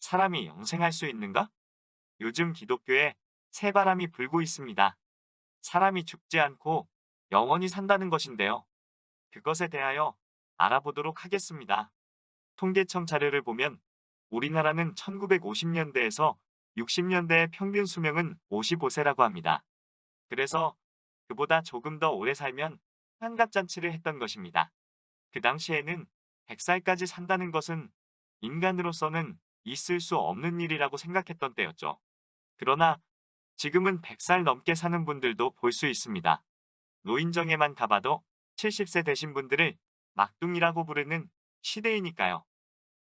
사람이 영생할 수 있는가? 요즘 기독교에 새바람이 불고 있습니다. 사람이 죽지 않고 영원히 산다는 것인데요. 그것에 대하여 알아보도록 하겠습니다. 통계청 자료를 보면 우리나라는 1950년대에서 60년대의 평균 수명은 55세라고 합니다. 그래서 그보다 조금 더 오래 살면 환갑잔치를 했던 것입니다. 그 당시에는 100살까지 산다는 것은 인간으로서는 있을 수 없는 일이라고 생각했던 때였죠. 그러나 지금은 100살 넘게 사는 분들도 볼 수 있습니다. 노인정에만 가봐도 70세 되신 분들을 막둥이라고 부르는 시대이니까요.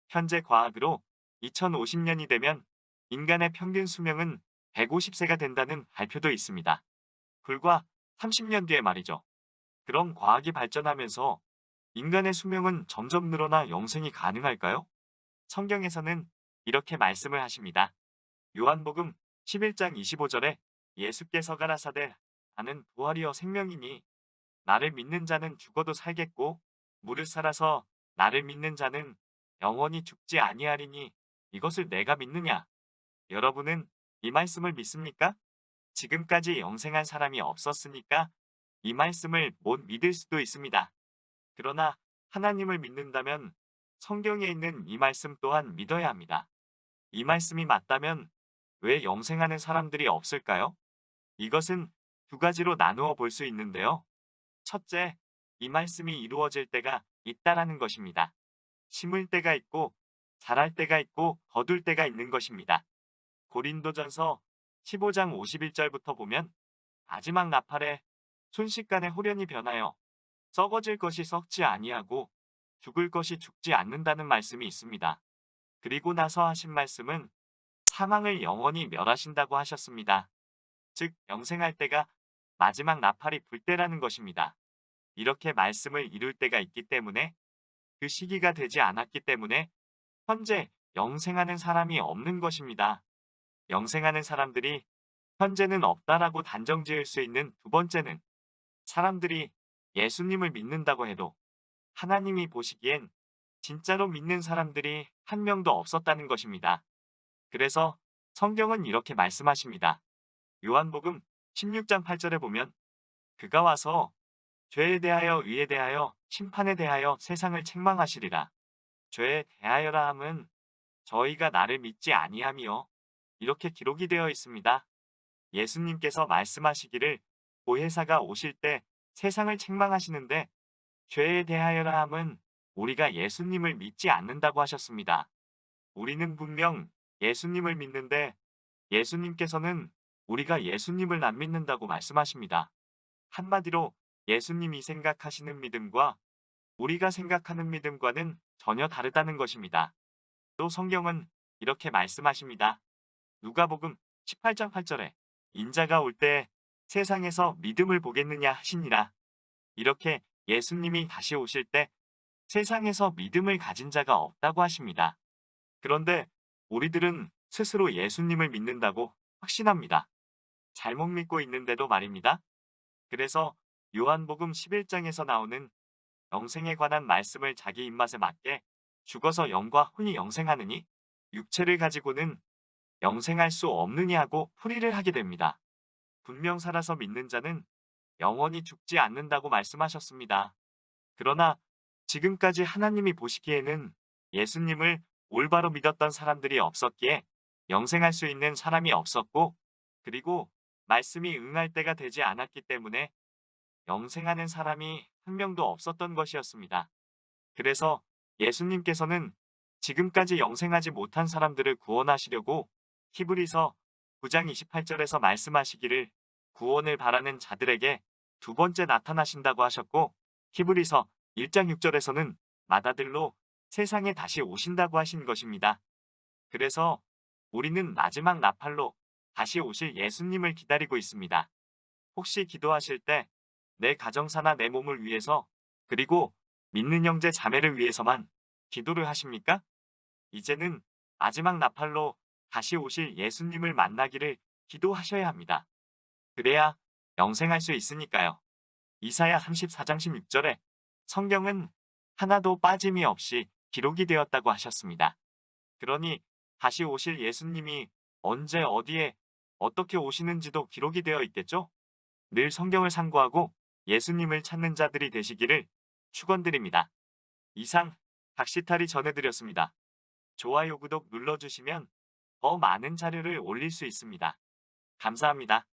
현재 과학으로 2050년이 되면 인간의 평균 수명은 150세가 된다는 발표도 있습니다. 불과 30년 뒤에 말이죠. 그럼 과학이 발전하면서 인간의 수명은 점점 늘어나 영생이 가능할까요? 성경에서는 이렇게 말씀을 하십니다. 요한복음 11장 25절에 예수께서 가라사대 나는 부활이요 생명이니 나를 믿는 자는 죽어도 살겠고 무릇 살아서 나를 믿는 자는 영원히 죽지 아니하리니 이것을 내가 믿느냐? 여러분은 이 말씀을 믿습니까? 지금까지 영생한 사람이 없었으니까 이 말씀을 못 믿을 수도 있습니다. 그러나 하나님을 믿는다면 성경에 있는 이 말씀 또한 믿어야 합니다. 이 말씀이 맞다면 왜 영생하는 사람들이 없을까요? 이것은 두 가지로 나누어 볼 수 있는데요. 첫째, 이 말씀이 이루어질 때가 있다라는 것입니다. 심을 때가 있고 자랄 때가 있고 거둘 때가 있는 것입니다. 고린도전서 15장 51절부터 보면 마지막 나팔에 순식간에 홀연히 변하여 썩어질 것이 썩지 아니하고 죽을 것이 죽지 않는다는 말씀이 있습니다. 그리고 나서 하신 말씀은 사망을 영원히 멸하신다고 하셨습니다. 즉 영생할 때가 마지막 나팔이 불 때라는 것입니다. 이렇게 말씀을 이룰 때가 있기 때문에 그 시기가 되지 않았기 때문에 현재 영생하는 사람이 없는 것입니다. 영생하는 사람들이 현재는 없다라고 단정 지을 수 있는 두 번째는 사람들이 예수님을 믿는다고 해도 하나님이 보시기엔 진짜로 믿는 사람들이 한 명도 없었다는 것입니다. 그래서 성경은 이렇게 말씀하십니다. 요한복음 16장 8절에 보면 그가 와서 죄에 대하여 의에 대하여 심판에 대하여 세상을 책망하시리라. 죄에 대하여라 함은 저희가 나를 믿지 아니함이요. 이렇게 기록이 되어 있습니다. 예수님께서 말씀하시기를 보혜사가 오실 때 세상을 책망하시는데 죄에 대하여라 함은 우리가 예수님을 믿지 않는다고 하셨습니다. 우리는 분명 예수님을 믿는데 예수님께서는 우리가 예수님을 안 믿는다고 말씀하십니다. 한마디로 예수님이 생각하시는 믿음과 우리가 생각하는 믿음과는 전혀 다르다는 것입니다. 또 성경은 이렇게 말씀하십니다. 누가복음 18장 8절에 인자가 올 때 세상에서 믿음을 보겠느냐 하시니라. 이렇게 예수님이 다시 오실 때 세상에서 믿음을 가진 자가 없다고 하십니다. 그런데 우리들은 스스로 예수님을 믿는다고 확신합니다. 잘못 믿고 있는데도 말입니다. 그래서 요한복음 11장에서 나오는 영생에 관한 말씀을 자기 입맛에 맞게 죽어서 영과 혼이 영생하느니 육체를 가지고는 영생할 수 없느니 하고 풀이를 하게 됩니다. 분명 살아서 믿는 자는 영원히 죽지 않는다고 말씀하셨습니다. 그러나 지금까지 하나님이 보시기에는 예수님을 올바로 믿었던 사람들이 없었기에 영생할 수 있는 사람이 없었고 그리고 말씀이 응할 때가 되지 않았기 때문에 영생하는 사람이 한 명도 없었던 것이었습니다. 그래서 예수님께서는 지금까지 영생하지 못한 사람들을 구원하시려고 히브리서 9장 28절에서 말씀하시기를 구원을 바라는 자들에게 두 번째 나타나신다고 하셨고 히브리서 1장 6절에서는 맏아들로 세상에 다시 오신다고 하신 것입니다. 그래서 우리는 마지막 나팔로 다시 오실 예수님을 기다리고 있습니다. 혹시 기도하실 때 내 가정사나 내 몸을 위해서 그리고 믿는 형제 자매를 위해서만 기도를 하십니까? 이제는 마지막 나팔로 다시 오실 예수님을 만나기를 기도하셔야 합니다. 그래야 영생할 수 있으니까요. 이사야 34장 16절에 성경은 하나도 빠짐이 없이 기록이 되었다고 하셨습니다. 그러니 다시 오실 예수님이 언제 어디에 어떻게 오시는지도 기록이 되어 있겠죠? 늘 성경을 상고하고 예수님을 찾는 자들이 되시기를 축원드립니다. 이상 각시탈이 전해드렸습니다. 좋아요, 구독 눌러주시면 더 많은 자료를 올릴 수 있습니다. 감사합니다.